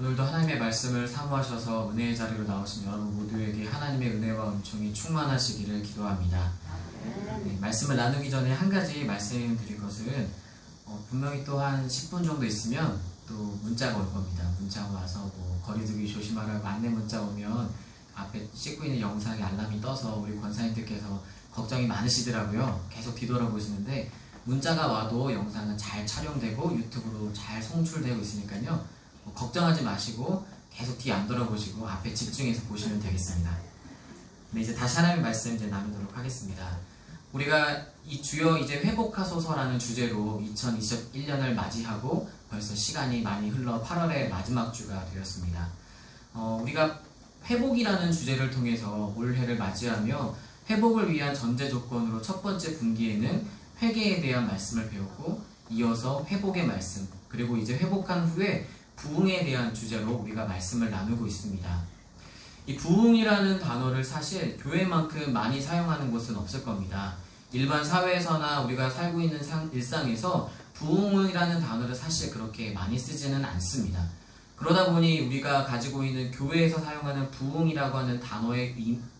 오늘도 하나님의 말씀을 사모하셔서 은혜의 자리로 나오신 여러분 모두에게 하나님의 은혜와 은총이 충만하시기를 기도합니다. 네, 말씀을 나누기 전에 한 가지 말씀드릴 것은 분명히 또 한 10분 정도 있으면 또 문자가 올 겁니다. 문자가 와서 거리두기 조심하라고 안내 문자 오면 앞에 찍고 있는 영상에 알람이 떠서 우리 권사님들께서 걱정이 많으시더라고요. 계속 뒤돌아보시는데 문자가 와도 영상은 잘 촬영되고 유튜브로 잘 송출되고 있으니까요. 걱정하지 마시고 계속 뒤 안 돌아보시고 앞에 집중해서 보시면 되겠습니다. 네, 이제 다시 하나님의 말씀 이제 나누도록 하겠습니다. 우리가 이 주여 이제 회복하소서라는 주제로 2021년을 맞이하고 벌써 시간이 많이 흘러 8월의 마지막 주가 되었습니다. 우리가 회복이라는 주제를 통해서 올해를 맞이하며 회복을 위한 전제 조건으로 첫 번째 분기에는 회개에 대한 말씀을 배웠고 이어서 회복의 말씀, 그리고 이제 회복한 후에 부흥에 대한 주제로 우리가 말씀을 나누고 있습니다. 이 부흥이라는 단어를 사실 교회만큼 많이 사용하는 곳은 없을 겁니다. 일반 사회에서나 우리가 살고 있는 일상에서 부흥이라는 단어를 사실 그렇게 많이 쓰지는 않습니다. 그러다 보니 우리가 가지고 있는 교회에서 사용하는 부흥이라고 하는 단어의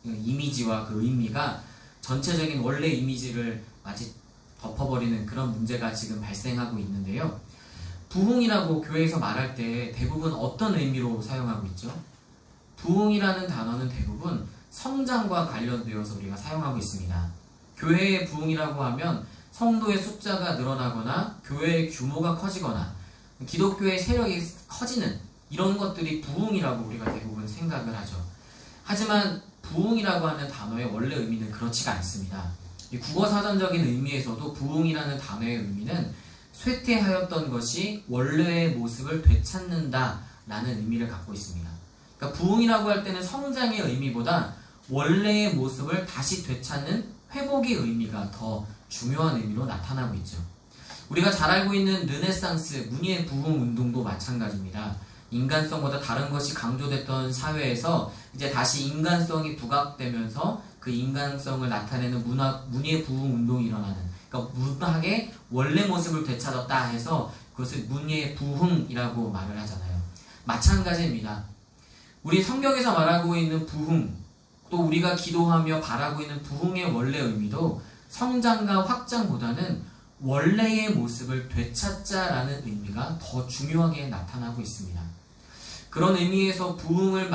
이미지와 그 의미가 전체적인 원래 이미지를 마치 덮어버리는 그런 문제가 지금 발생하고 있는데요. 부흥이라고 교회에서 말할 때 대부분 어떤 의미로 사용하고 있죠? 부흥이라는 단어는 대부분 성장과 관련되어서 우리가 사용하고 있습니다. 교회의 부흥이라고 하면 성도의 숫자가 늘어나거나 교회의 규모가 커지거나 기독교의 세력이 커지는 이런 것들이 부흥이라고 우리가 대부분 생각을 하죠. 하지만 부흥이라고 하는 단어의 원래 의미는 그렇지가 않습니다. 이 국어사전적인 의미에서도 부흥이라는 단어의 의미는 쇠퇴하였던 것이 원래의 모습을 되찾는다 라는 의미를 갖고 있습니다. 그러니까 부흥이라고 할 때는 성장의 의미보다 원래의 모습을 다시 되찾는 회복의 의미가 더 중요한 의미로 나타나고 있죠. 우리가 잘 알고 있는 르네상스, 문예 부흥 운동도 마찬가지입니다. 인간성보다 다른 것이 강조됐던 사회에서 이제 다시 인간성이 부각되면서 그 인간성을 나타내는 문예 부흥 운동이 일어나는, 그러니까 문학의 원래 모습을 되찾았다 해서 그것을 문예 부흥이라고 말을 하잖아요. 마찬가지입니다. 우리 성경에서 말하고 있는 부흥, 또 우리가 기도하며 바라고 있는 부흥의 원래 의미도 성장과 확장보다는 원래의 모습을 되찾자라는 의미가 더 중요하게 나타나고 있습니다. 그런 의미에서 부흥을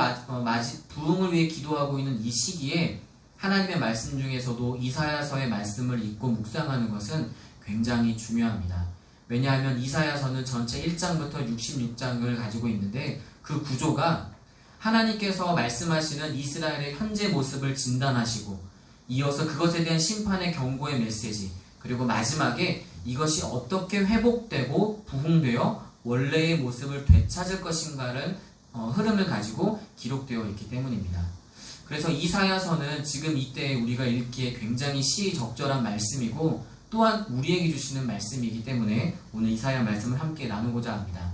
위해 기도하고 있는 이 시기에 하나님의 말씀 중에서도 이사야서의 말씀을 읽고 묵상하는 것은 굉장히 중요합니다. 왜냐하면 이사야서는 전체 1장부터 66장을 가지고 있는데 그 구조가 하나님께서 말씀하시는 이스라엘의 현재 모습을 진단하시고 이어서 그것에 대한 심판의 경고의 메시지, 그리고 마지막에 이것이 어떻게 회복되고 부흥되어 원래의 모습을 되찾을 것인가를 흐름을 가지고 기록되어 있기 때문입니다. 그래서 이사야서는 지금 이때 우리가 읽기에 굉장히 시적절한 말씀이고 또한 우리에게 주시는 말씀이기 때문에 오늘 이사야 말씀을 함께 나누고자 합니다.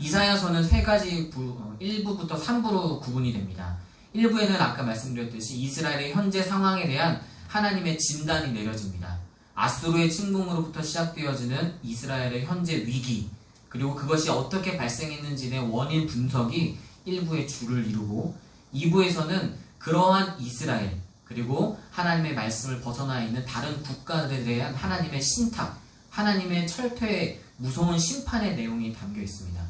이사야서는 세 가지 1부부터 3부로 구분이 됩니다. 1부에는 아까 말씀드렸듯이 이스라엘의 현재 상황에 대한 하나님의 진단이 내려집니다. 아수르의 침공으로부터 시작되어지는 이스라엘의 현재 위기, 그리고 그것이 어떻게 발생했는지의 원인 분석이 1부의 주를 이루고 2부에서는 그러한 이스라엘, 그리고 하나님의 말씀을 벗어나 있는 다른 국가들에 대한 하나님의 신탁, 하나님의 철퇴의 무서운 심판의 내용이 담겨 있습니다.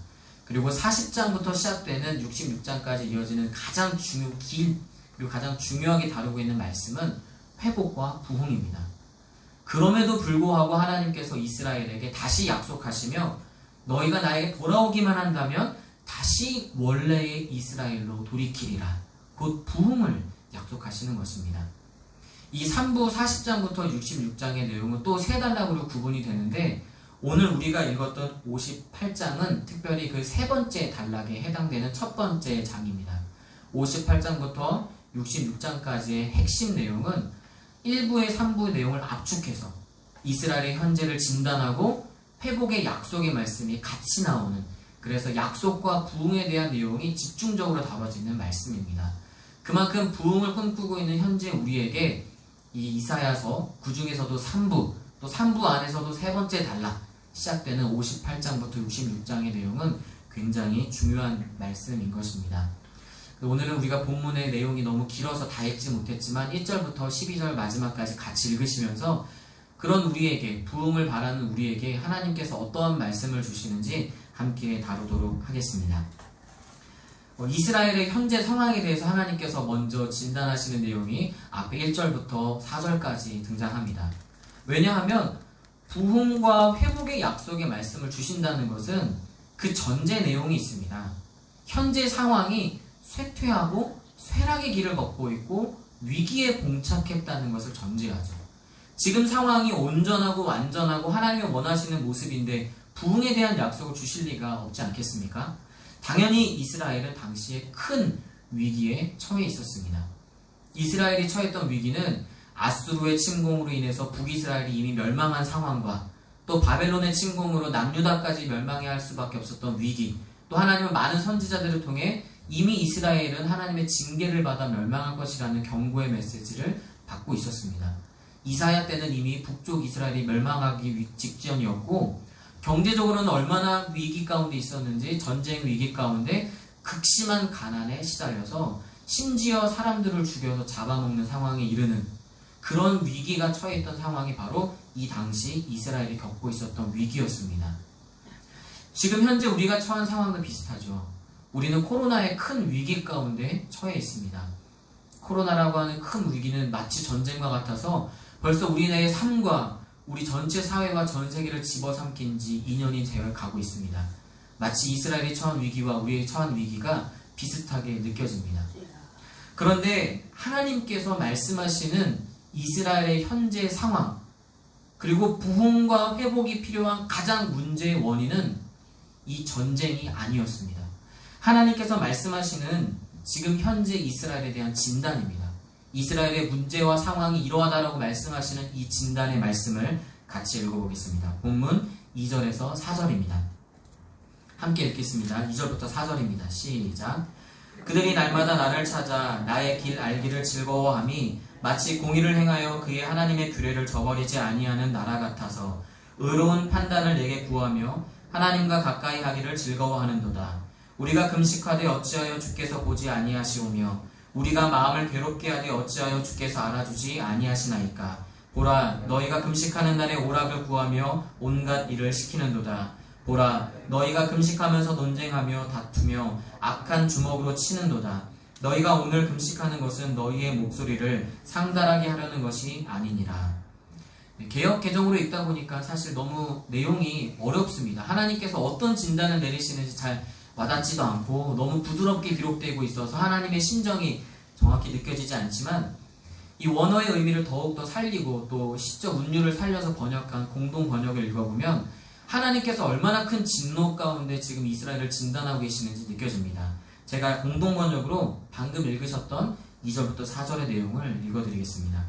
그리고 40장부터 시작되는 66장까지 이어지는 가장 그리고 가장 중요하게 다루고 있는 말씀은 회복과 부흥입니다. 그럼에도 불구하고 하나님께서 이스라엘에게 다시 약속하시며 너희가 나에게 돌아오기만 한다면 다시 원래의 이스라엘로 돌이키리라. 곧 부흥을 약속하시는 것입니다. 이 3부 40장부터 66장의 내용은 또 세 단락으로 구분이 되는데 오늘 우리가 읽었던 58장은 특별히 그 세 번째 단락에 해당되는 첫 번째 장입니다. 58장부터 66장까지의 핵심 내용은 1부의 3부 내용을 압축해서 이스라엘의 현재를 진단하고 회복의 약속의 말씀이 같이 나오는, 그래서 약속과 부흥에 대한 내용이 집중적으로 다뤄지는 말씀입니다. 그만큼 부흥을 꿈꾸고 있는 현재 우리에게 이 이사야서, 그 중에서도 3부, 또 3부 안에서도 세 번째 단락 시작되는 58장부터 66장의 내용은 굉장히 중요한 말씀인 것입니다. 오늘은 우리가 본문의 내용이 너무 길어서 다 읽지 못했지만 1절부터 12절 마지막까지 같이 읽으시면서 그런 우리에게, 부흥을 바라는 우리에게 하나님께서 어떠한 말씀을 주시는지 함께 다루도록 하겠습니다. 이스라엘의 현재 상황에 대해서 하나님께서 먼저 진단하시는 내용이 앞에 1절부터 4절까지 등장합니다. 왜냐하면 부흥과 회복의 약속의 말씀을 주신다는 것은 그 전제 내용이 있습니다. 현재 상황이 쇠퇴하고 쇠락의 길을 걷고 있고 위기에 봉착했다는 것을 전제하죠. 지금 상황이 온전하고 완전하고 하나님이 원하시는 모습인데 부흥에 대한 약속을 주실 리가 없지 않겠습니까? 당연히 이스라엘은 당시에 큰 위기에 처해 있었습니다. 이스라엘이 처했던 위기는 아수르의 침공으로 인해서 북이스라엘이 이미 멸망한 상황과 또 바벨론의 침공으로 남유다까지 멸망해야 할 수밖에 없었던 위기, 또 하나님은 많은 선지자들을 통해 이미 이스라엘은 하나님의 징계를 받아 멸망할 것이라는 경고의 메시지를 받고 있었습니다. 이사야 때는 이미 북쪽 이스라엘이 멸망하기 직전이었고 경제적으로는 얼마나 위기 가운데 있었는지 전쟁 위기 가운데 극심한 가난에 시달려서 심지어 사람들을 죽여서 잡아먹는 상황에 이르는 그런 위기가 처해 있던 상황이 바로 이 당시 이스라엘이 겪고 있었던 위기였습니다. 지금 현재 우리가 처한 상황도 비슷하죠. 우리는 코로나의 큰 위기 가운데 처해 있습니다. 코로나라고 하는 큰 위기는 마치 전쟁과 같아서 벌써 우리네의 삶과 우리 전체 사회와 전 세계를 집어삼킨 지 2년이 되어 가고 있습니다. 마치 이스라엘이 처한 위기와 우리의 처한 위기가 비슷하게 느껴집니다. 그런데 하나님께서 말씀하시는 이스라엘의 현재 상황, 그리고 부흥과 회복이 필요한 가장 문제의 원인은 이 전쟁이 아니었습니다. 하나님께서 말씀하시는 지금 현재 이스라엘에 대한 진단입니다. 이스라엘의 문제와 상황이 이러하다라고 말씀하시는 이 진단의 말씀을 같이 읽어보겠습니다. 본문 2절에서 4절입니다. 함께 읽겠습니다. 2절부터 4절입니다. 시작. 그들이 날마다 나를 찾아 나의 길 알기를 즐거워함이 마치 공의를 행하여 그의 하나님의 규례를 저버리지 아니하는 나라 같아서 의로운 판단을 내게 구하며 하나님과 가까이 하기를 즐거워하는도다. 우리가 금식하되 어찌하여 주께서 보지 아니하시오며 우리가 마음을 괴롭게 하되 어찌하여 주께서 알아주지 아니하시나이까. 보라, 너희가 금식하는 날에 오락을 구하며 온갖 일을 시키는도다. 보라, 너희가 금식하면서 논쟁하며 다투며 악한 주먹으로 치는도다. 너희가 오늘 금식하는 것은 너희의 목소리를 상달하게 하려는 것이 아니니라. 개역 개정으로 읽다 보니까 사실 너무 내용이 어렵습니다. 하나님께서 어떤 진단을 내리시는지 잘 와닿지도 않고 너무 부드럽게 기록되고 있어서 하나님의 심정이 정확히 느껴지지 않지만 이 원어의 의미를 더욱더 살리고 또 시적 운율을 살려서 번역한 공동 번역을 읽어보면 하나님께서 얼마나 큰 진노 가운데 지금 이스라엘을 진단하고 계시는지 느껴집니다. 제가 공동 번역으로 방금 읽으셨던 2절부터 4절의 내용을 읽어드리겠습니다.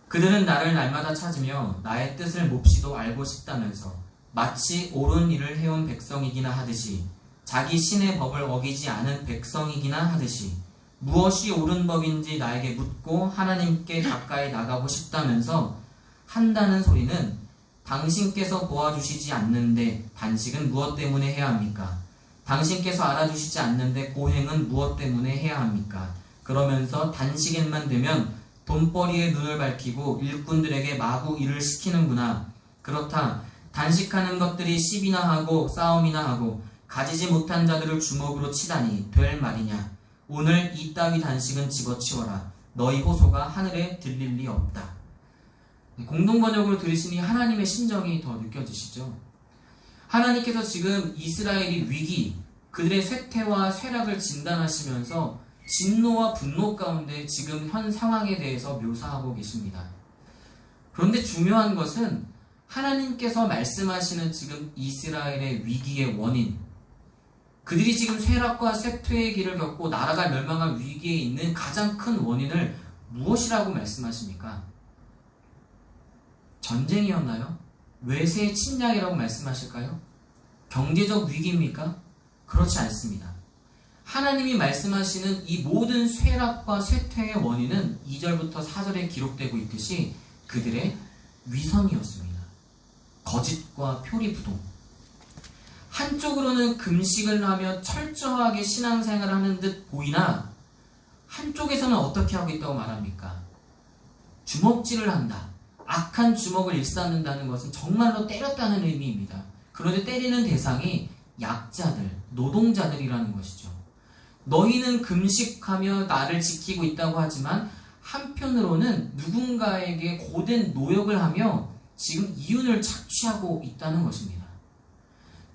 그들은 나를 날마다 찾으며 나의 뜻을 몹시도 알고 싶다면서 마치 옳은 일을 해온 백성이기나 하듯이 자기 신의 법을 어기지 않은 백성이기나 하듯이 무엇이 옳은 법인지 나에게 묻고 하나님께 가까이 나가고 싶다면서 한다는 소리는 당신께서 도와주시지 않는데 단식은 무엇 때문에 해야 합니까? 당신께서 알아주시지 않는데 고행은 무엇 때문에 해야 합니까? 그러면서 단식에만 되면 돈벌이에 눈을 밝히고 일꾼들에게 마구 일을 시키는구나. 그렇다. 단식하는 것들이 시비나 하고 싸움이나 하고 가지지 못한 자들을 주먹으로 치다니 될 말이냐. 오늘 이따위 단식은 집어치워라. 너희 호소가 하늘에 들릴 리 없다. 공동번역으로 들으시니 하나님의 심정이 더 느껴지시죠? 하나님께서 지금 이스라엘이 위기, 그들의 쇠퇴와 쇠락을 진단하시면서 진노와 분노 가운데 지금 현 상황에 대해서 묘사하고 계십니다. 그런데 중요한 것은 하나님께서 말씀하시는 지금 이스라엘의 위기의 원인, 그들이 지금 쇠락과 쇠퇴의 길을 겪고 나라가 멸망할 위기에 있는 가장 큰 원인을 무엇이라고 말씀하십니까? 전쟁이었나요? 외세의 침략이라고 말씀하실까요? 경제적 위기입니까? 그렇지 않습니다. 하나님이 말씀하시는 이 모든 쇠락과 쇠퇴의 원인은 2절부터 4절에 기록되고 있듯이 그들의 위선이었습니다. 거짓과 표리부동. 한쪽으로는 금식을 하며 철저하게 신앙생활을 하는 듯 보이나 한쪽에서는 어떻게 하고 있다고 말합니까? 주먹질을 한다. 악한 주먹을 일삼는다는 것은 정말로 때렸다는 의미입니다. 그런데 때리는 대상이 약자들, 노동자들이라는 것이죠. 너희는 금식하며 나를 지키고 있다고 하지만 한편으로는 누군가에게 고된 노역을 하며 지금 이윤을 착취하고 있다는 것입니다.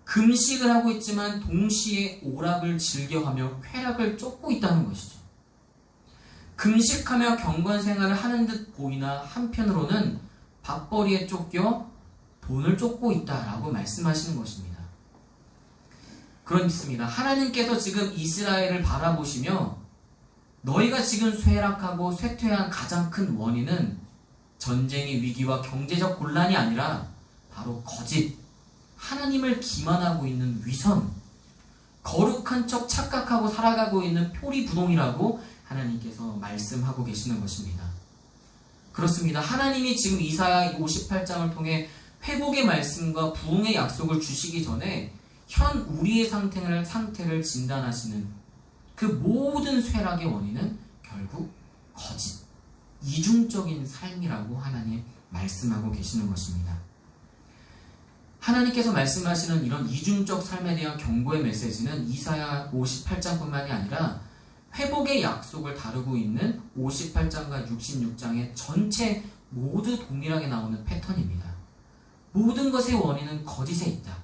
금식을 하고 있지만 동시에 오락을 즐겨하며 쾌락을 쫓고 있다는 것이죠. 금식하며 경건생활을 하는 듯 보이나 한편으로는 밥벌이에 쫓겨 돈을 쫓고 있다라고 말씀하시는 것입니다. 그렇습니다. 하나님께서 지금 이스라엘을 바라보시며 너희가 지금 쇠락하고 쇠퇴한 가장 큰 원인은 전쟁의 위기와 경제적 곤란이 아니라 바로 거짓, 하나님을 기만하고 있는 위선, 거룩한 척 착각하고 살아가고 있는 표리부동이라고 하나님께서 말씀하고 계시는 것입니다. 그렇습니다. 하나님이 지금 이사야 58장을 통해 회복의 말씀과 부흥의 약속을 주시기 전에 현 우리의 상태를 진단하시는 그 모든 쇠락의 원인은 결국 거짓, 이중적인 삶이라고 하나님 말씀하고 계시는 것입니다. 하나님께서 말씀하시는 이런 이중적 삶에 대한 경고의 메시지는 이사야 58장뿐만이 아니라 회복의 약속을 다루고 있는 58장과 66장의 전체 모두 동일하게 나오는 패턴입니다. 모든 것의 원인은 거짓에 있다.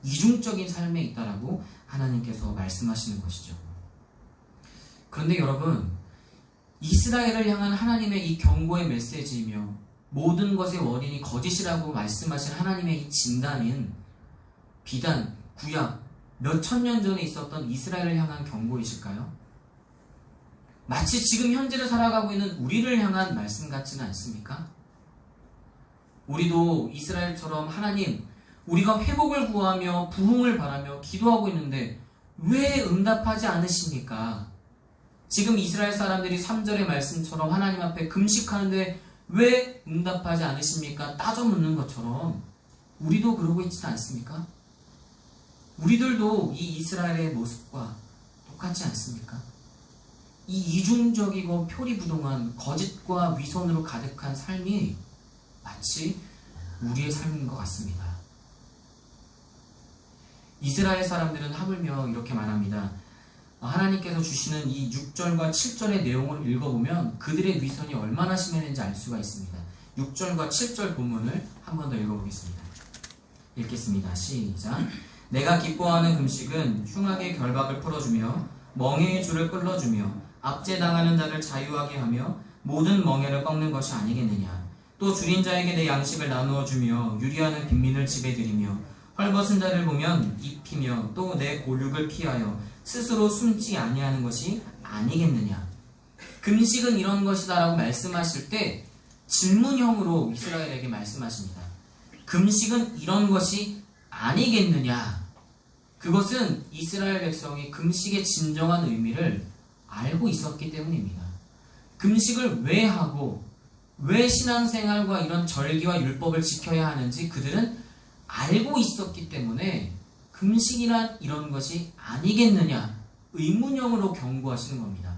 이중적인 삶에 있다라고 하나님께서 말씀하시는 것이죠. 그런데 여러분, 이스라엘을 향한 하나님의 이 경고의 메시지이며 모든 것의 원인이 거짓이라고 말씀하신 하나님의 이 진단인 비단, 구약, 몇천 년 전에 있었던 이스라엘을 향한 경고이실까요? 마치 지금 현재를 살아가고 있는 우리를 향한 말씀 같지는 않습니까? 우리도 이스라엘처럼 하나님, 우리가 회복을 구하며 부흥을 바라며 기도하고 있는데 왜 응답하지 않으십니까? 지금 이스라엘 사람들이 3절의 말씀처럼 하나님 앞에 금식하는데 왜 응답하지 않으십니까? 따져 묻는 것처럼 우리도 그러고 있지는 않습니까? 우리들도 이 이스라엘의 모습과 똑같지 않습니까? 이 이중적이고 표리부동한 거짓과 위선으로 가득한 삶이 마치 우리의 삶인 것 같습니다. 이스라엘 사람들은 하물며 이렇게 말합니다. 하나님께서 주시는 이 6절과 7절의 내용을 읽어보면 그들의 위선이 얼마나 심했는지 알 수가 있습니다. 6절과 7절 본문을 한 번 더 읽어보겠습니다. 읽겠습니다. 시작. 내가 기뻐하는 금식은 흉악의 결박을 풀어주며 멍에의 줄을 끌어주며 압제당하는 자를 자유하게 하며 모든 멍에를 꺾는 것이 아니겠느냐. 또 줄인 자에게 내 양식을 나누어 주며 유리하는 빈민을 집에 들이며 헐벗은 자를 보면 입히며 또 내 골육을 피하여 스스로 숨지 아니하는 것이 아니겠느냐. 금식은 이런 것이다 라고 말씀하실 때 질문형으로 이스라엘에게 말씀하십니다. 금식은 이런 것이 아니겠느냐. 그것은 이스라엘 백성이 금식의 진정한 의미를 알고 있었기 때문입니다. 금식을 왜 하고 왜 신앙생활과 이런 절기와 율법을 지켜야 하는지 그들은 알고 있었기 때문에 금식이란 이런 것이 아니겠느냐 의문형으로 경고하시는 겁니다.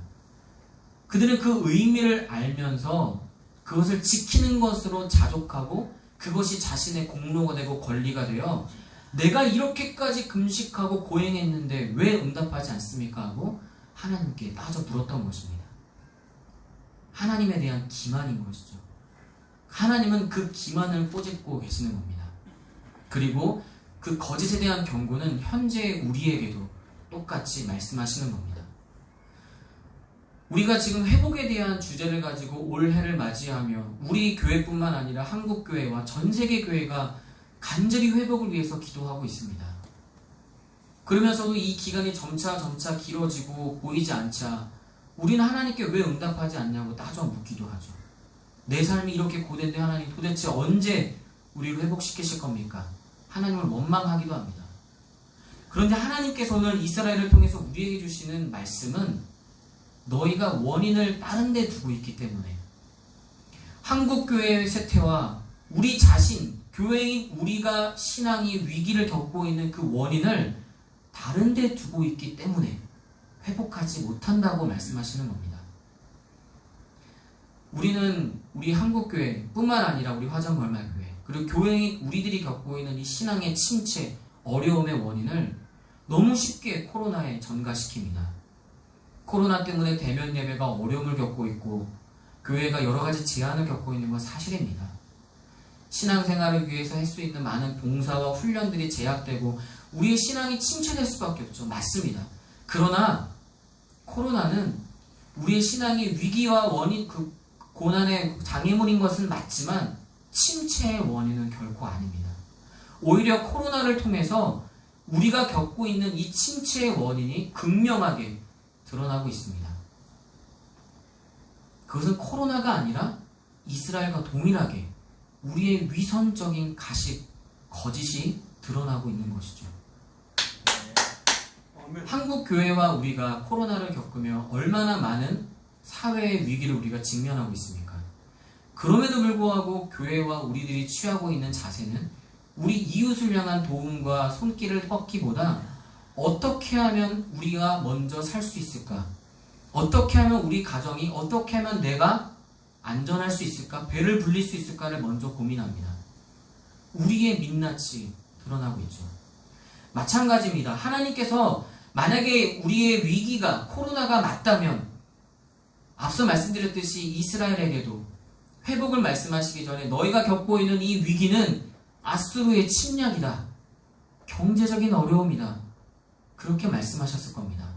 그들은 그 의미를 알면서 그것을 지키는 것으로 자족하고 그것이 자신의 공로가 되고 권리가 되어 내가 이렇게까지 금식하고 고행했는데 왜 응답하지 않습니까? 하고 하나님께 따져 물었던 것입니다. 하나님에 대한 기만인 것이죠. 하나님은 그 기만을 꼬집고 계시는 겁니다. 그리고 그 거짓에 대한 경고는 현재 우리에게도 똑같이 말씀하시는 겁니다. 우리가 지금 회복에 대한 주제를 가지고 올해를 맞이하며 우리 교회뿐만 아니라 한국교회와 전세계 교회가 간절히 회복을 위해서 기도하고 있습니다. 그러면서도 이 기간이 점차 길어지고 보이지 않자 우리는 하나님께 왜 응답하지 않냐고 따져 묻기도 하죠. 내 삶이 이렇게 고된데 하나님 도대체 언제 우리를 회복시키실 겁니까? 하나님을 원망하기도 합니다. 그런데 하나님께서는 이스라엘을 통해서 우리에게 주시는 말씀은 너희가 원인을 다른 데 두고 있기 때문에 한국교회의 쇠퇴와 우리 자신, 교회인 우리가 신앙이 위기를 겪고 있는 그 원인을 다른 데 두고 있기 때문에 회복하지 못한다고 말씀하시는 겁니다. 우리는 우리 한국교회 뿐만 아니라 우리 화전벌말교회 그리고 교회인 우리들이 겪고 있는 이 신앙의 침체, 어려움의 원인을 너무 쉽게 코로나에 전가시킵니다. 코로나 때문에 대면 예배가 어려움을 겪고 있고 교회가 여러 가지 제한을 겪고 있는 건 사실입니다. 신앙생활을 위해서 할 수 있는 많은 봉사와 훈련들이 제약되고 우리의 신앙이 침체될 수밖에 없죠. 맞습니다. 그러나 코로나는 우리의 신앙이 위기와 원인, 그 고난의 장애물인 것은 맞지만 침체의 원인은 결코 아닙니다. 오히려 코로나를 통해서 우리가 겪고 있는 이 침체의 원인이 극명하게 드러나고 있습니다. 그것은 코로나가 아니라 이스라엘과 동일하게 우리의 위선적인 가식, 거짓이 드러나고 있는 것이죠. 한국 교회와 우리가 코로나를 겪으며 얼마나 많은 사회의 위기를 우리가 직면하고 있습니까? 그럼에도 불구하고 교회와 우리들이 취하고 있는 자세는 우리 이웃을 향한 도움과 손길을 뻗기보다 어떻게 하면 우리가 먼저 살 수 있을까? 어떻게 하면 우리 가정이, 어떻게 하면 내가 안전할 수 있을까? 배를 불릴 수 있을까를 먼저 고민합니다. 우리의 민낯이 드러나고 있죠. 마찬가지입니다. 하나님께서 만약에 우리의 위기가 코로나가 맞다면 앞서 말씀드렸듯이 이스라엘에게도 회복을 말씀하시기 전에 너희가 겪고 있는 이 위기는 아수르의 침략이다. 경제적인 어려움이다. 그렇게 말씀하셨을 겁니다.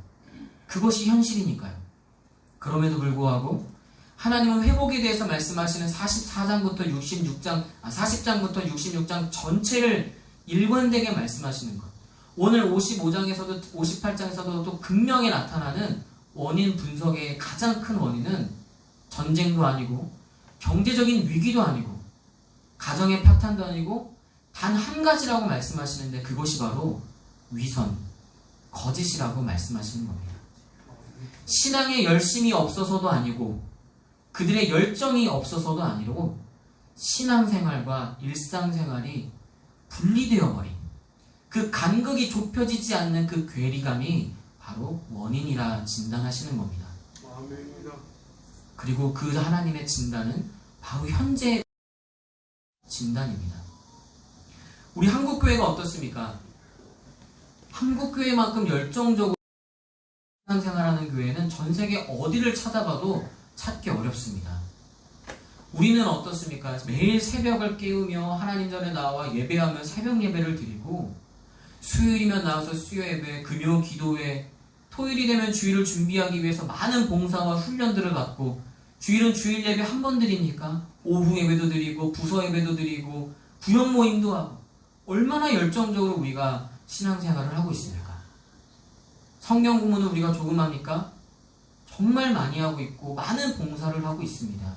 그것이 현실이니까요. 그럼에도 불구하고 하나님은 회복에 대해서 말씀하시는 40장부터 66장 전체를 일관되게 말씀하시는 것. 오늘 55장에서도 58장에서도 또 극명히 나타나는 원인 분석의 가장 큰 원인은 전쟁도 아니고 경제적인 위기도 아니고 가정의 파탄도 아니고 단 한 가지라고 말씀하시는데 그것이 바로 위선, 거짓이라고 말씀하시는 겁니다. 신앙에 열심이 없어서도 아니고 그들의 열정이 없어서도 아니고 신앙생활과 일상생활이 분리되어 버린 그 간극이 좁혀지지 않는 그 괴리감이 바로 원인이라 진단하시는 겁니다. 그리고 그 하나님의 진단은 바로 현재 진단입니다. 우리 한국교회가 어떻습니까? 한국교회만큼 열정적으로 신앙생활하는 교회는 전 세계 어디를 찾아봐도 찾기 어렵습니다. 우리는 어떻습니까? 매일 새벽을 깨우며 하나님 전에 나와 예배하며 새벽 예배를 드리고 수요일이면 나와서 수요 예배, 금요 기도회, 토요일이 되면 주일을 준비하기 위해서 많은 봉사와 훈련들을 받고 주일은 주일 예배 한 번 드리니까 오후 예배도 드리고 부서 예배도 드리고 구역 모임도 하고 얼마나 열정적으로 우리가 신앙생활을 하고 있습니까? 성경 공부는 우리가 조금 합니까? 정말 많이 하고 있고 많은 봉사를 하고 있습니다.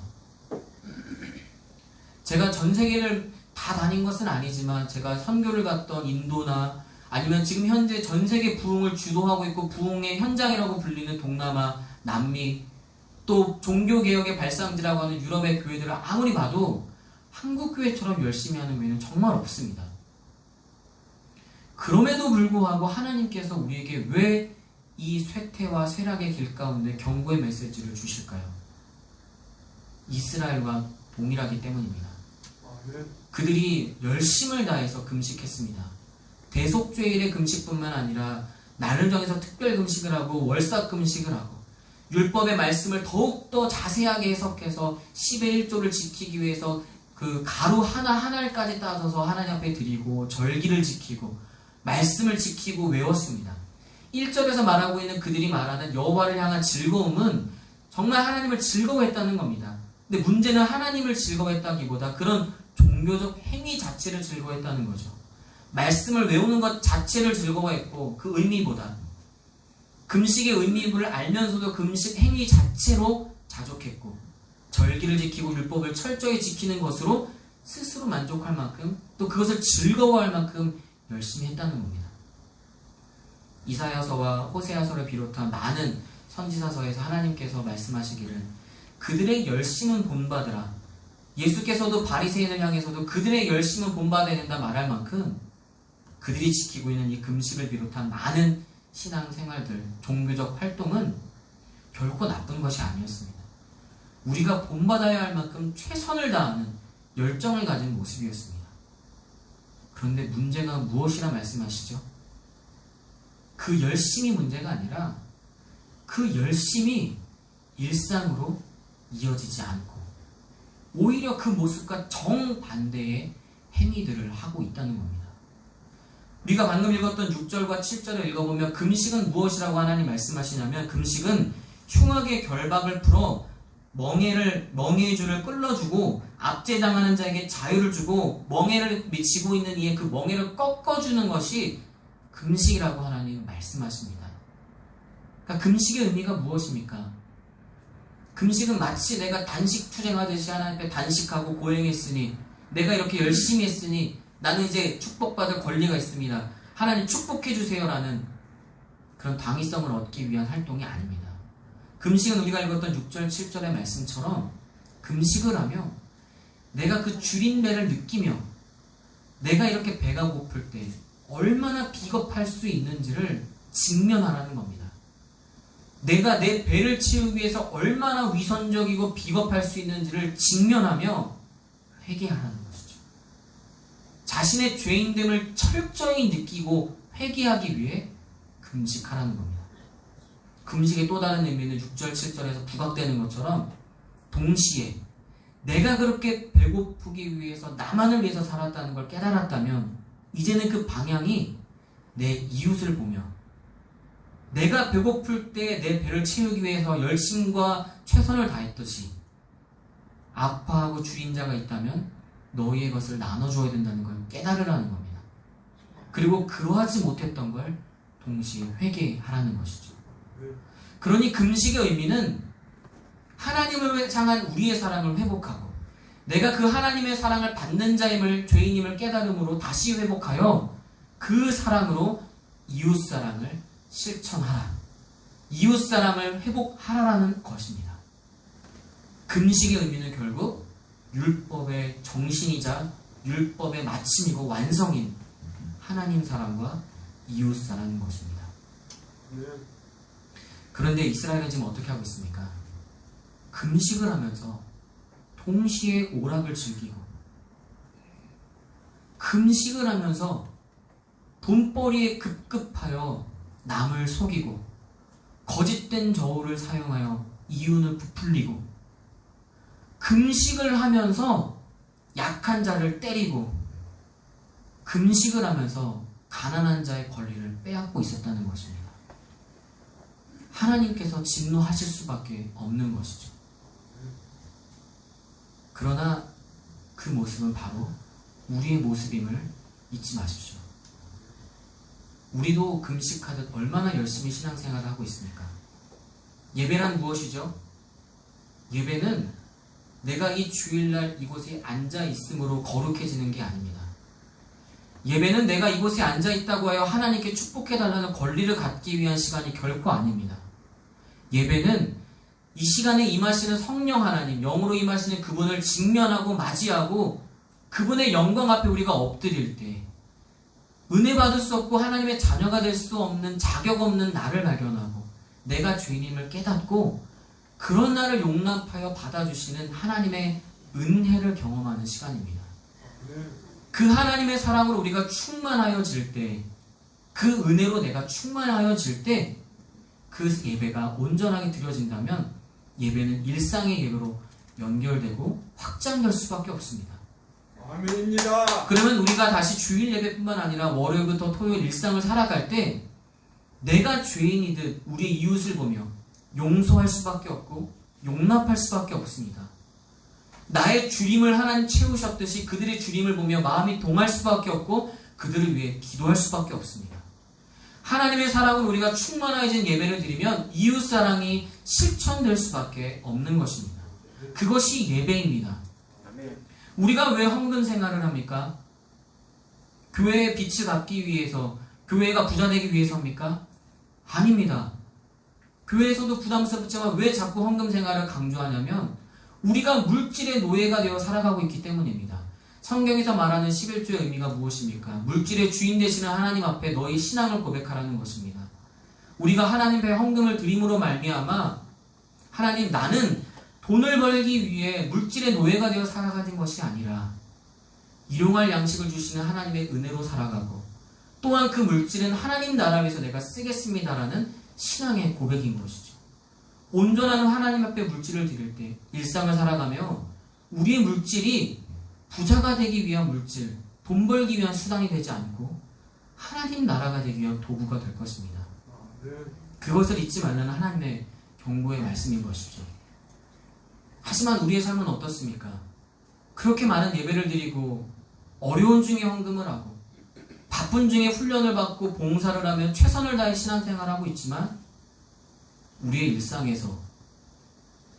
제가 전 세계를 다 다닌 것은 아니지만 제가 선교를 갔던 인도나 아니면 지금 현재 전 세계 부흥을 주도하고 있고 부흥의 현장이라고 불리는 동남아, 남미 또 종교개혁의 발상지라고 하는 유럽의 교회들을 아무리 봐도 한국교회처럼 열심히 하는 교회는 정말 없습니다. 그럼에도 불구하고 하나님께서 우리에게 왜 이 쇠퇴와 쇠락의 길 가운데 경고의 메시지를 주실까요? 이스라엘과 동일하기 때문입니다. 그들이 열심을 다해서 금식했습니다. 대속죄일의 금식뿐만 아니라 날을 정해서 특별 금식을 하고 월삭 금식을 하고 율법의 말씀을 더욱더 자세하게 해석해서 10의 1조를 지키기 위해서 그 가루 하나하나까지 따져서 하나님 앞에 드리고 절기를 지키고 말씀을 지키고 외웠습니다. 1절에서 말하고 있는 그들이 말하는 여호와를 향한 즐거움은 정말 하나님을 즐거워했다는 겁니다. 근데 문제는 하나님을 즐거워했다기보다 그런 종교적 행위 자체를 즐거워했다는 거죠. 말씀을 외우는 것 자체를 즐거워했고 그 의미보다 금식의 의미를 알면서도 금식 행위 자체로 자족했고 절기를 지키고 율법을 철저히 지키는 것으로 스스로 만족할 만큼 또 그것을 즐거워할 만큼 열심히 했다는 겁니다. 이사야서와 호세아서를 비롯한 많은 선지자서에서 하나님께서 말씀하시기를 그들의 열심은 본받으라 예수께서도 바리새인을 향해서도 그들의 열심은 본받아야 된다 말할 만큼 그들이 지키고 있는 이 금식을 비롯한 많은 신앙생활들, 종교적 활동은 결코 나쁜 것이 아니었습니다. 우리가 본받아야 할 만큼 최선을 다하는 열정을 가진 모습이었습니다. 그런데 문제가 무엇이라 말씀하시죠? 그 열심이 문제가 아니라 그 열심이 일상으로 이어지지 않고 오히려 그 모습과 정반대의 행위들을 하고 있다는 겁니다. 우리가 방금 읽었던 6절과 7절을 읽어보면 금식은 무엇이라고 하나님 말씀하시냐면 금식은 흉악의 결박을 풀어 멍에의 줄을 끌어주고 압제당하는 자에게 자유를 주고 멍에를 미치고 있는 이의 그 멍에를 꺾어주는 것이 금식이라고 하나님 말씀하십니다. 그러니까 금식의 의미가 무엇입니까? 금식은 마치 내가 단식 투쟁하듯이 하나님 앞에 단식하고 고행했으니 내가 이렇게 열심히 했으니 나는 이제 축복받을 권리가 있습니다. 하나님 축복해주세요 라는 그런 당위성을 얻기 위한 활동이 아닙니다. 금식은 우리가 읽었던 6절 7절의 말씀처럼 금식을 하며 내가 그 줄인 배를 느끼며 내가 이렇게 배가 고플 때 얼마나 비겁할 수 있는지를 직면하라는 겁니다. 내가 내 배를 채우기 위해서 얼마나 위선적이고 비겁할 수 있는지를 직면하며 회개하라는 것이죠. 자신의 죄인됨을 철저히 느끼고 회개하기 위해 금식하라는 겁니다. 금식의 또 다른 의미는 6절 7절에서 부각되는 것처럼 동시에 내가 그렇게 배고프기 위해서 나만을 위해서 살았다는 걸 깨달았다면 이제는 그 방향이 내 이웃을 보며 내가 배고플 때 내 배를 채우기 위해서 열심과 최선을 다했듯이 아파하고 줄인 자가 있다면 너희의 것을 나눠줘야 된다는 걸 깨달으라는 겁니다. 그리고 그러하지 못했던 걸 동시에 회개하라는 것이죠. 그러니 금식의 의미는 하나님을 향한 우리의 사랑을 회복하고 내가 그 하나님의 사랑을 받는 자임을 죄인임을 깨달음으로 다시 회복하여 그 사랑으로 이웃사랑을 실천하라. 이웃사랑을 회복하라라는 것입니다. 금식의 의미는 결국 율법의 정신이자 율법의 마침이고 완성인 하나님 사랑과 이웃사랑인 것입니다. 그런데 이스라엘은 지금 어떻게 하고 있습니까? 금식을 하면서 동시에 오락을 즐기고 금식을 하면서 돈벌이에 급급하여 남을 속이고 거짓된 저울을 사용하여 이윤을 부풀리고 금식을 하면서 약한 자를 때리고 금식을 하면서 가난한 자의 권리를 빼앗고 있었다는 것입니다. 하나님께서 진노하실 수밖에 없는 것이죠. 그러나 그 모습은 바로 우리의 모습임을 잊지 마십시오. 우리도 금식하듯 얼마나 열심히 신앙생활을 하고 있습니까? 예배란 무엇이죠? 예배는 내가 이 주일날 이곳에 앉아있음으로 거룩해지는 게 아닙니다. 예배는 내가 이곳에 앉아있다고 하여 하나님께 축복해달라는 권리를 갖기 위한 시간이 결코 아닙니다. 예배는 이 시간에 임하시는 성령 하나님, 영으로 임하시는 그분을 직면하고 맞이하고 그분의 영광 앞에 우리가 엎드릴 때 은혜 받을 수 없고 하나님의 자녀가 될 수 없는 자격 없는 나를 발견하고 내가 죄인임을 깨닫고 그런 나를 용납하여 받아주시는 하나님의 은혜를 경험하는 시간입니다. 그 하나님의 사랑으로 우리가 충만하여질 때, 그 은혜로 내가 충만하여질 때 그 예배가 온전하게 드려진다면 예배는 일상의 예배로 연결되고 확장될 수밖에 없습니다. 아멘입니다. 그러면 우리가 다시 주일 예배뿐만 아니라 월요일부터 토요일 일상을 살아갈 때 내가 죄인이듯 우리의 이웃을 보며 용서할 수밖에 없고 용납할 수밖에 없습니다. 나의 주림을 하나님 채우셨듯이 그들의 주림을 보며 마음이 동할 수밖에 없고 그들을 위해 기도할 수밖에 없습니다. 하나님의 사랑으로 우리가 충만해진 예배를 드리면 이웃사랑이 실천될 수밖에 없는 것입니다. 그것이 예배입니다. 우리가 왜 헌금 생활을 합니까? 교회의 빛을 받기 위해서, 교회가 부자 되기 위해서입니까? 아닙니다. 교회에서도 부담스럽지만 왜 자꾸 헌금 생활을 강조하냐면 우리가 물질의 노예가 되어 살아가고 있기 때문입니다. 성경에서 말하는 11조의 의미가 무엇입니까? 물질의 주인 되시는 하나님 앞에 너희 신앙을 고백하라는 것입니다. 우리가 하나님 앞에 헌금을 드림으로 말미암아 하나님, 나는 돈을 벌기 위해 물질의 노예가 되어 살아가는 것이 아니라 일용할 양식을 주시는 하나님의 은혜로 살아가고, 또한 그 물질은 하나님 나라 위해서 내가 쓰겠습니다라는 신앙의 고백인 것이죠. 온전한 하나님 앞에 물질을 드릴 때 일상을 살아가며 우리의 물질이 부자가 되기 위한 물질, 돈 벌기 위한 수단이 되지 않고 하나님 나라가 되기 위한 도구가 될 것입니다. 그것을 잊지 말라는 하나님의 경고의 말씀인 것이죠. 하지만 우리의 삶은 어떻습니까? 그렇게 많은 예배를 드리고 어려운 중에 헌금을 하고 바쁜 중에 훈련을 받고 봉사를 하며 최선을 다해 신앙생활을 하고 있지만 우리의 일상에서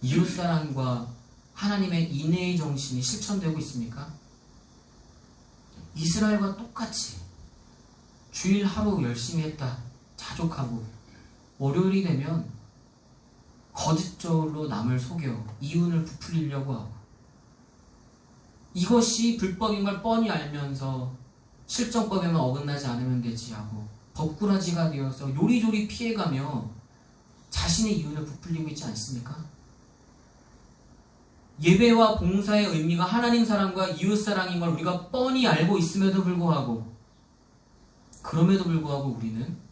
이웃사랑과 하나님의 인애의 정신이 실천되고 있습니까? 이스라엘과 똑같이 주일 하루 열심히 했다 자족하고 월요일이 되면 거짓적으로 남을 속여 이윤을 부풀리려고 하고, 이것이 불법인 걸 뻔히 알면서 실정법에만 어긋나지 않으면 되지 하고 법꾸라지가 되어서 요리조리 피해가며 자신의 이윤을 부풀리고 있지 않습니까? 예배와 봉사의 의미가 하나님 사랑과 이웃 사랑인 걸 우리가 뻔히 알고 있음에도 불구하고, 그럼에도 불구하고 우리는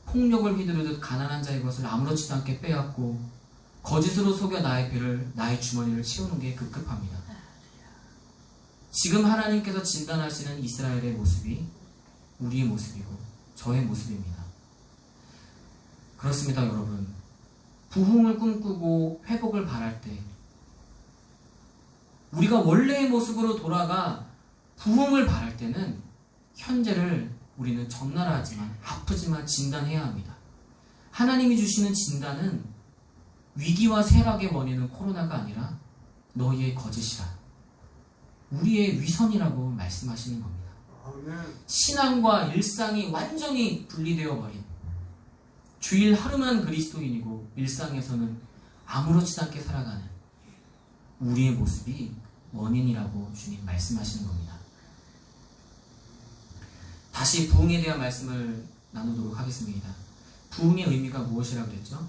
폭력을 휘두르듯 가난한 자의 것을 아무렇지도 않게 빼앗고 거짓으로 속여 나의 배를, 나의 주머니를 채우는 게 급급합니다. 지금 하나님께서 진단하시는 이스라엘의 모습이 우리의 모습이고 저의 모습입니다. 그렇습니다, 여러분. 부흥을 꿈꾸고 회복을 바랄 때 우리가 원래의 모습으로 돌아가 부흥을 바랄 때는 현재를 우리는 적나라하지만 아프지만 진단해야 합니다. 하나님이 주시는 진단은 위기와 쇠락의 원인은 코로나가 아니라 너희의 거짓이라, 우리의 위선이라고 말씀하시는 겁니다. 신앙과 일상이 완전히 분리되어 버린, 주일 하루만 그리스도인이고 일상에서는 아무렇지도 않게 살아가는 우리의 모습이 원인이라고 주님 말씀하시는 겁니다. 다시 부흥에 대한 말씀을 나누도록 하겠습니다. 부흥의 의미가 무엇이라고 그랬죠?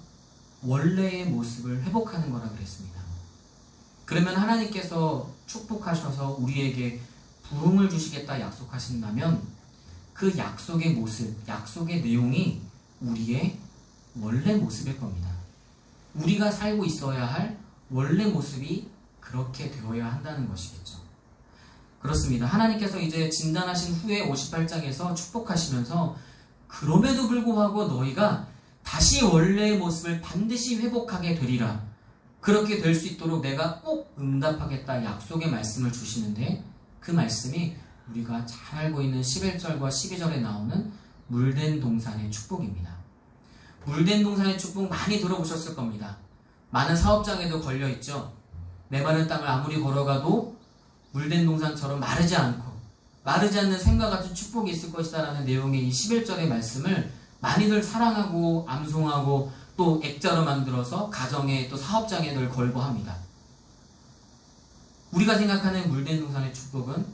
원래의 모습을 회복하는 거라고 그랬습니다. 그러면 하나님께서 축복하셔서 우리에게 부흥을 주시겠다 약속하신다면 그 약속의 모습, 약속의 내용이 우리의 원래 모습일 겁니다. 우리가 살고 있어야 할 원래 모습이 그렇게 되어야 한다는 것이겠죠. 그렇습니다. 하나님께서 이제 진단하신 후에 58장에서 축복하시면서 그럼에도 불구하고 너희가 다시 원래의 모습을 반드시 회복하게 되리라, 그렇게 될 수 있도록 내가 꼭 응답하겠다 약속의 말씀을 주시는데, 그 말씀이 우리가 잘 알고 있는 11절과 12절에 나오는 물된 동산의 축복입니다. 물된 동산의 축복 많이 들어보셨을 겁니다. 많은 사업장에도 걸려있죠. 메마른 땅을 아무리 걸어가도 물된 동산처럼 마르지 않고 마르지 않는 샘과 같은 축복이 있을 것이다 라는 내용의 이 11절의 말씀을 많이들 사랑하고 암송하고 또 액자로 만들어서 가정에 또 사업장에 늘 걸고 합니다. 우리가 생각하는 물된 동산의 축복은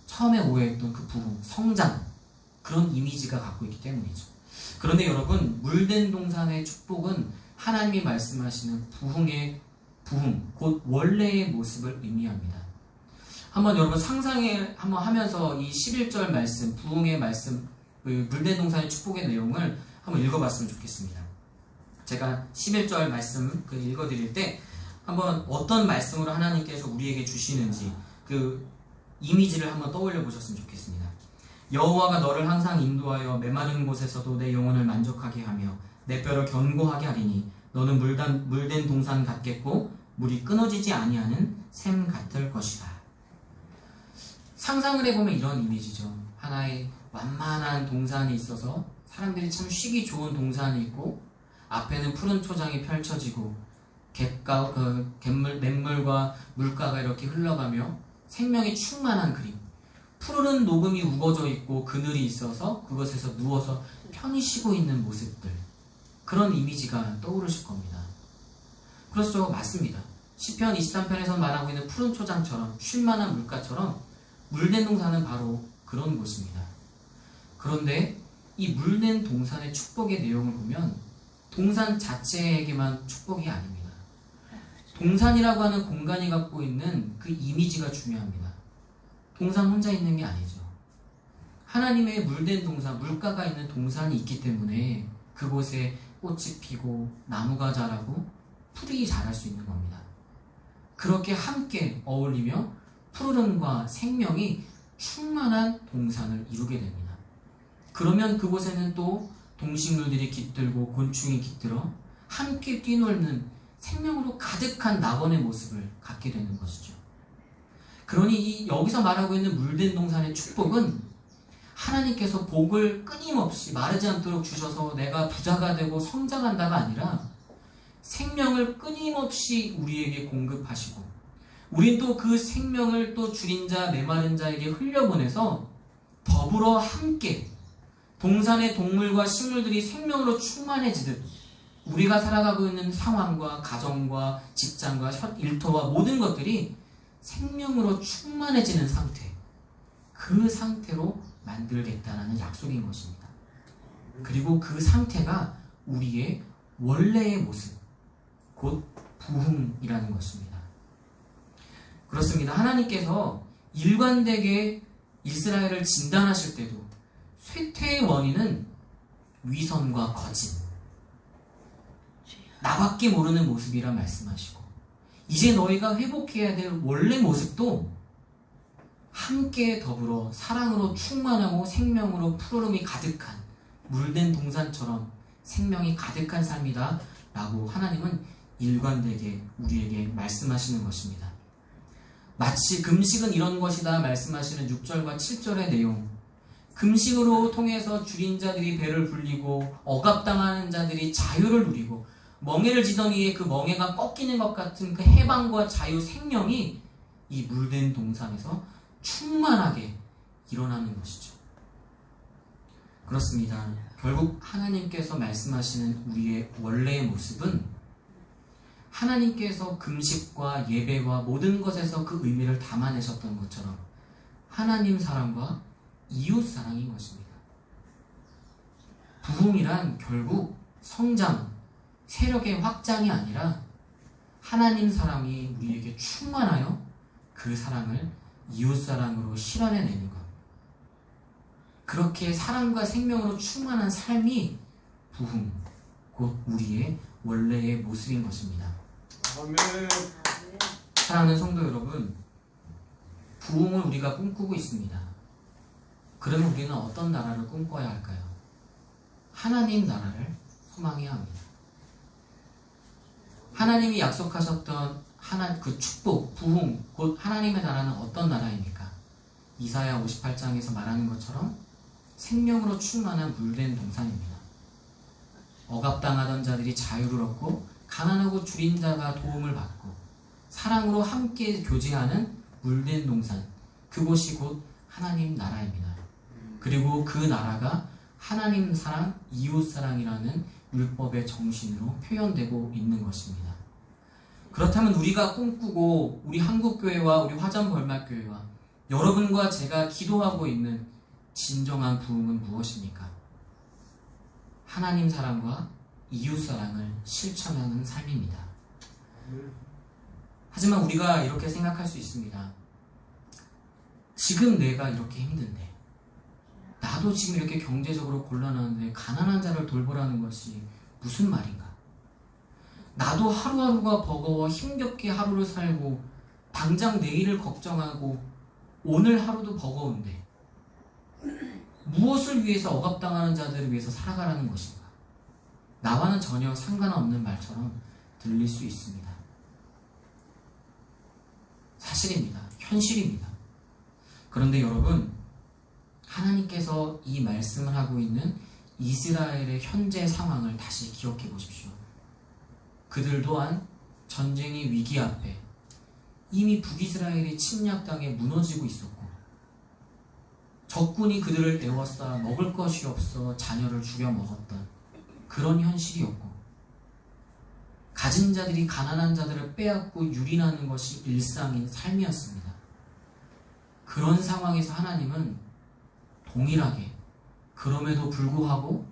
처음에 오해했던 그 부흥, 성장, 그런 이미지가 갖고 있기 때문이죠. 그런데 여러분, 물된 동산의 축복은 하나님이 말씀하시는 부흥의 부흥, 곧 원래의 모습을 의미합니다. 한번 여러분 상상을 한번 하면서 이 11절 말씀, 부흥의 말씀, 그 물된 동산의 축복의 내용을 한번 읽어봤으면 좋겠습니다. 제가 11절 말씀 읽어드릴 때 한번 어떤 말씀으로 하나님께서 우리에게 주시는지 그 이미지를 한번 떠올려 보셨으면 좋겠습니다. 여호와가 너를 항상 인도하여 메마른 곳에서도 내 영혼을 만족하게 하며 내 뼈를 견고하게 하리니 너는 물된 동산 같겠고 물이 끊어지지 아니하는 샘 같을 것이다. 상상을 해보면 이런 이미지죠. 하나의 완만한 동산이 있어서 사람들이 참 쉬기 좋은 동산이 있고 앞에는 푸른 초장이 펼쳐지고 냇물과 물가가 이렇게 흘러가며 생명이 충만한 그림, 푸르른 녹음이 우거져 있고 그늘이 있어서 그것에서 누워서 편히 쉬고 있는 모습들, 그런 이미지가 떠오르실 겁니다. 그렇죠, 맞습니다. 시편 23편에서 말하고 있는 푸른 초장처럼 쉴만한 물가처럼 물된 동산은 바로 그런 곳입니다. 그런데 이 물된 동산의 축복의 내용을 보면 동산 자체에게만 축복이 아닙니다. 동산이라고 하는 공간이 갖고 있는 그 이미지가 중요합니다. 동산 혼자 있는 게 아니죠. 하나님의 물된 동산, 물가가 있는 동산이 있기 때문에 그곳에 꽃이 피고 나무가 자라고 풀이 자랄 수 있는 겁니다. 그렇게 함께 어울리며 푸르름과 생명이 충만한 동산을 이루게 됩니다. 그러면 그곳에는 또 동식물들이 깃들고 곤충이 깃들어 함께 뛰놀는 생명으로 가득한 낙원의 모습을 갖게 되는 것이죠. 그러니 여기서 말하고 있는 물된 동산의 축복은 하나님께서 복을 끊임없이 마르지 않도록 주셔서 내가 부자가 되고 성장한다가 아니라 생명을 끊임없이 우리에게 공급하시고 우린 또 그 생명을 또 줄인 자, 메마른 자에게 흘려보내서 더불어 함께 동산의 동물과 식물들이 생명으로 충만해지듯 우리가 살아가고 있는 상황과 가정과 직장과 일터와 모든 것들이 생명으로 충만해지는 상태, 그 상태로 만들겠다라는 약속인 것입니다. 그리고 그 상태가 우리의 원래의 모습, 곧 부흥이라는 것입니다. 그렇습니다. 하나님께서 일관되게 이스라엘을 진단하실 때도 쇠퇴의 원인은 위선과 거짓, 나밖에 모르는 모습이라 말씀하시고 이제 너희가 회복해야 될 원래 모습도 함께 더불어 사랑으로 충만하고 생명으로 푸르름이 가득한 물된 동산처럼 생명이 가득한 삶이다 라고 하나님은 일관되게 우리에게 말씀하시는 것입니다. 마치 금식은 이런 것이다 말씀하시는 6절과 7절의 내용, 금식으로 통해서 줄인 자들이 배를 불리고 억압당하는 자들이 자유를 누리고 멍에를 지던 이에 그 멍에가 꺾이는 것 같은 그 해방과 자유, 생명이 이 물된 동산에서 충만하게 일어나는 것이죠. 그렇습니다. 결국 하나님께서 말씀하시는 우리의 원래의 모습은 하나님께서 금식과 예배와 모든 것에서 그 의미를 담아내셨던 것처럼 하나님 사랑과 이웃 사랑인 것입니다. 부흥이란 결국 성장, 세력의 확장이 아니라 하나님 사랑이 우리에게 충만하여 그 사랑을 이웃 사랑으로 실현해내는 것. 그렇게 사랑과 생명으로 충만한 삶이 부흥, 곧 우리의 원래의 모습인 것입니다. 아멘. 사랑하는 성도 여러분, 부흥을 우리가 꿈꾸고 있습니다. 그러면 우리는 어떤 나라를 꿈꿔야 할까요? 하나님 나라를 소망해야 합니다. 하나님이 약속하셨던 그 축복, 부흥, 곧 하나님의 나라는 어떤 나라입니까? 이사야 58장에서 말하는 것처럼 생명으로 충만한 물된 동산입니다. 억압당하던 자들이 자유를 얻고 가난하고 줄인 자가 도움을 받고 사랑으로 함께 교제하는 물된 동산, 그곳이 곧 하나님 나라입니다. 그리고 그 나라가 하나님 사랑, 이웃 사랑이라는 율법의 정신으로 표현되고 있는 것입니다. 그렇다면 우리가 꿈꾸고 우리 한국교회와 우리 화전벌막교회와 여러분과 제가 기도하고 있는 진정한 부흥은 무엇입니까? 하나님 사랑과 이웃 사랑을 실천하는 삶입니다. 하지만 우리가 이렇게 생각할 수 있습니다. 지금 내가 이렇게 힘든데, 나도 지금 이렇게 경제적으로 곤란한데 가난한 자를 돌보라는 것이 무슨 말인가? 나도 하루하루가 버거워 힘겹게 하루를 살고 당장 내일을 걱정하고 오늘 하루도 버거운데 무엇을 위해서 억압당하는 자들을 위해서 살아가라는 것인가? 나와는 전혀 상관없는 말처럼 들릴 수 있습니다. 사실입니다. 현실입니다. 그런데 여러분, 하나님께서 이 말씀을 하고 있는 이스라엘의 현재 상황을 다시 기억해 보십시오. 그들 또한 전쟁의 위기 앞에 이미 북이스라엘이 침략당해 무너지고 있었고 적군이 그들을 에워싸 먹을 것이 없어 자녀를 죽여 먹었던 그런 현실이었고 가진 자들이 가난한 자들을 빼앗고 유린하는 것이 일상인 삶이었습니다. 그런 상황에서 하나님은 동일하게 그럼에도 불구하고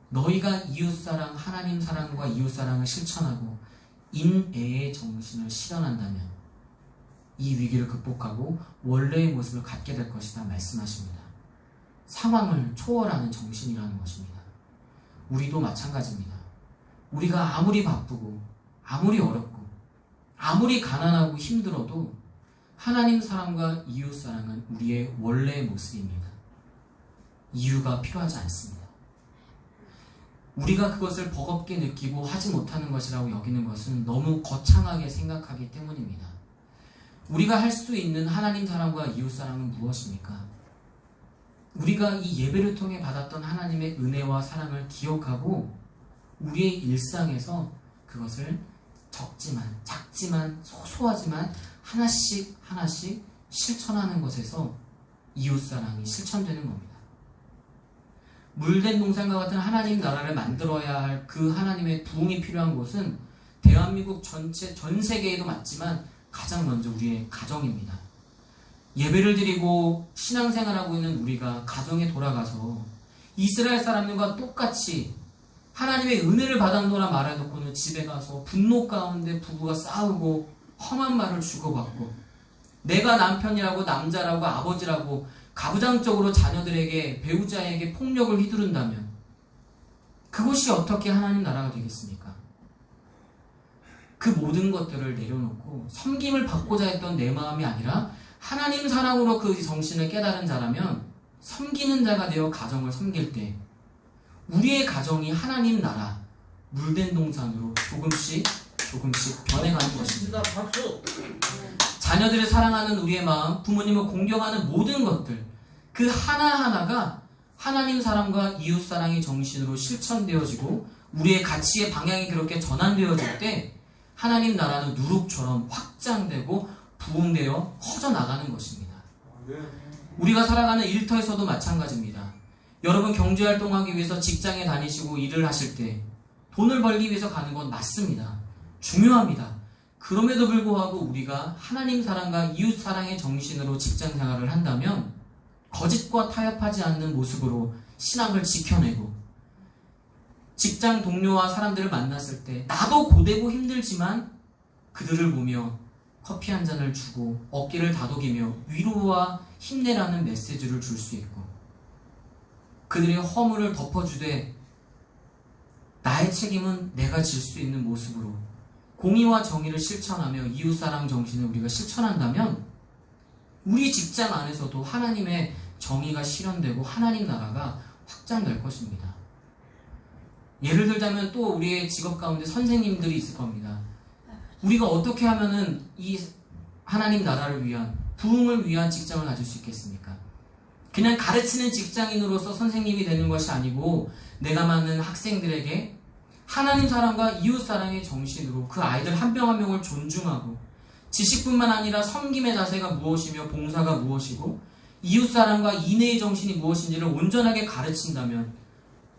너희가 이웃사랑, 하나님 사랑과 이웃사랑을 실천하고 인애의 정신을 실현한다면 이 위기를 극복하고 원래의 모습을 갖게 될 것이다 말씀하십니다. 상황을 초월하는 정신이라는 것입니다. 우리도 마찬가지입니다. 우리가 아무리 바쁘고 아무리 어렵고 아무리 가난하고 힘들어도 하나님 사랑과 이웃 사랑은 우리의 원래의 모습입니다. 이유가 필요하지 않습니다. 우리가 그것을 버겁게 느끼고 하지 못하는 것이라고 여기는 것은 너무 거창하게 생각하기 때문입니다. 우리가 할 수 있는 하나님 사랑과 이웃 사랑은 무엇입니까? 우리가 이 예배를 통해 받았던 하나님의 은혜와 사랑을 기억하고 우리의 일상에서 그것을 작지만 소소하지만 하나씩 실천하는 것에서 이웃사랑이 실천되는 겁니다. 물된 동산과 같은 하나님 나라를 만들어야 할 그 하나님의 부흥이 필요한 곳은 대한민국 전체, 전 세계에도 맞지만 가장 먼저 우리의 가정입니다. 예배를 드리고 신앙생활하고 있는 우리가 가정에 돌아가서 이스라엘 사람들과 똑같이 하나님의 은혜를 받았노라 말해놓고는 집에 가서 분노 가운데 부부가 싸우고 험한 말을 주고받고 내가 남편이라고 남자라고 아버지라고 가부장적으로 자녀들에게 배우자에게 폭력을 휘두른다면 그것이 어떻게 하나님 나라가 되겠습니까? 그 모든 것들을 내려놓고 섬김을 받고자 했던 내 마음이 아니라 하나님 사랑으로 그 정신을 깨달은 자라면 섬기는 자가 되어 가정을 섬길 때 우리의 가정이 하나님 나라 물된 동산으로 조금씩 변해가는 것입니다. 자녀들을 사랑하는 우리의 마음, 부모님을 공경하는 모든 것들 그 하나하나가 하나님 사랑과 이웃 사랑의 정신으로 실천되어지고 우리의 가치의 방향이 그렇게 전환되어질 때 하나님 나라는 누룩처럼 확장되고 부흥되어 커져나가는 것입니다. 우리가 살아가는 일터에서도 마찬가지입니다. 여러분 경제활동하기 위해서 직장에 다니시고 일을 하실 때 돈을 벌기 위해서 가는 건 맞습니다. 중요합니다. 그럼에도 불구하고 우리가 하나님 사랑과 이웃 사랑의 정신으로 직장 생활을 한다면 거짓과 타협하지 않는 모습으로 신앙을 지켜내고 직장 동료와 사람들을 만났을 때 나도 고되고 힘들지만 그들을 보며 커피 한 잔을 주고 어깨를 다독이며 위로와 힘내라는 메시지를 줄 수 있고 그들의 허물을 덮어주되 나의 책임은 내가 질 수 있는 모습으로 공의와 정의를 실천하며 이웃사랑 정신을 우리가 실천한다면 우리 직장 안에서도 하나님의 정의가 실현되고 하나님 나라가 확장될 것입니다. 예를 들자면 또 우리의 직업 가운데 선생님들이 있을 겁니다. 우리가 어떻게 하면은 이 하나님 나라를 위한 부흥을 위한 직장을 가질 수 있겠습니까? 그냥 가르치는 직장인으로서 선생님이 되는 것이 아니고 내가 맡는 학생들에게 하나님 사랑과 이웃 사랑의 정신으로 그 아이들 한 명 한 명을 존중하고 지식뿐만 아니라 섬김의 자세가 무엇이며 봉사가 무엇이고 이웃 사랑과 인애의 정신이 무엇인지를 온전하게 가르친다면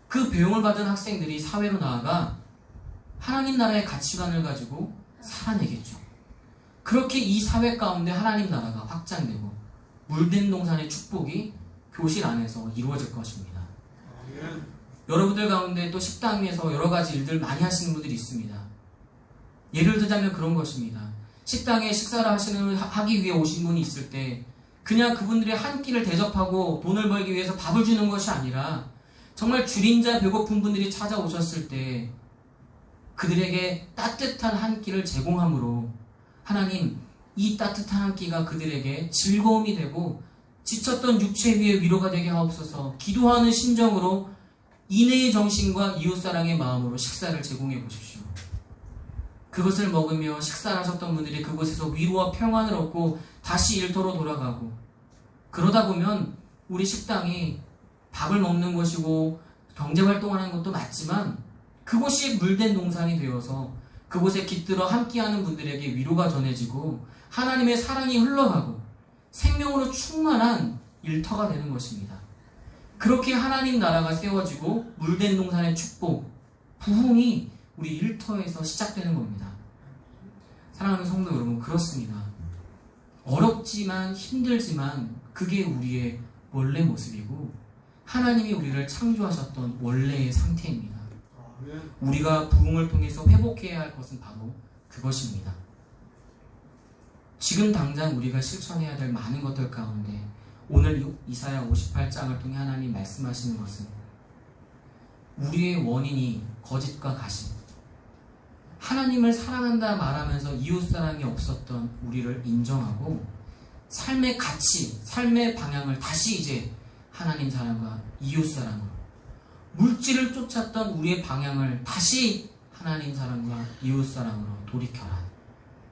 그 배움을 받은 학생들이 사회로 나아가 하나님 나라의 가치관을 가지고 살아내겠죠. 그렇게 이 사회 가운데 하나님 나라가 확장되고 물된 동산의 축복이 교실 안에서 이루어질 것입니다. 여러분들 가운데 또 식당 위에서 여러 가지 일들 많이 하시는 분들이 있습니다. 예를 들자면 그런 것입니다. 식당에 식사를 하기 위해 오신 분이 있을 때 그냥 그분들의 한 끼를 대접하고 돈을 벌기 위해서 밥을 주는 것이 아니라 정말 줄인 자 배고픈 분들이 찾아오셨을 때 그들에게 따뜻한 한 끼를 제공함으로 하나님 이 따뜻한 한 끼가 그들에게 즐거움이 되고 지쳤던 육체 위에 위로가 되게 하옵소서. 기도하는 심정으로 인애의 정신과 이웃사랑의 마음으로 식사를 제공해 보십시오. 그것을 먹으며 식사를 하셨던 분들이 그곳에서 위로와 평안을 얻고 다시 일터로 돌아가고 그러다 보면 우리 식당이 밥을 먹는 것이고 경제활동하는 것도 맞지만 그곳이 물된 동산이 되어서 그곳에 깃들어 함께하는 분들에게 위로가 전해지고 하나님의 사랑이 흘러가고 생명으로 충만한 일터가 되는 것입니다. 그렇게 하나님 나라가 세워지고 물된 동산의 축복, 부흥이 우리 일터에서 시작되는 겁니다. 사랑하는 성도 여러분, 그렇습니다. 어렵지만 힘들지만 그게 우리의 원래 모습이고 하나님이 우리를 창조하셨던 원래의 상태입니다. 우리가 부흥을 통해서 회복해야 할 것은 바로 그것입니다. 지금 당장 우리가 실천해야 될 많은 것들 가운데 오늘 이사야 58장을 통해 하나님 말씀하시는 것은 우리의 원인이 거짓과 가식, 하나님을 사랑한다 말하면서 이웃사랑이 없었던 우리를 인정하고 삶의 가치, 삶의 방향을 다시 이제 하나님 사랑과 이웃사랑으로, 물질을 쫓았던 우리의 방향을 다시 하나님 사랑과 이웃사랑으로 돌이켜라.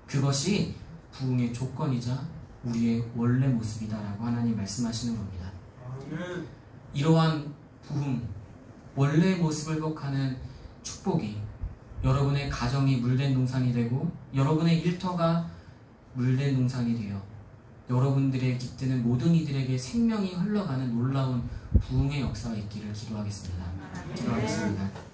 그것이 부흥의 조건이자 우리의 원래 모습이다라고 하나님 말씀하시는 겁니다. 이러한 부흥, 원래의 모습을 회복하는 축복이 여러분의 가정이 물된 동산이 되고 여러분의 일터가 물된 동산이 되어 여러분들의 깃드는 모든 이들에게 생명이 흘러가는 놀라운 부흥의 역사가 있기를 기도하겠습니다. 기도하겠습니다.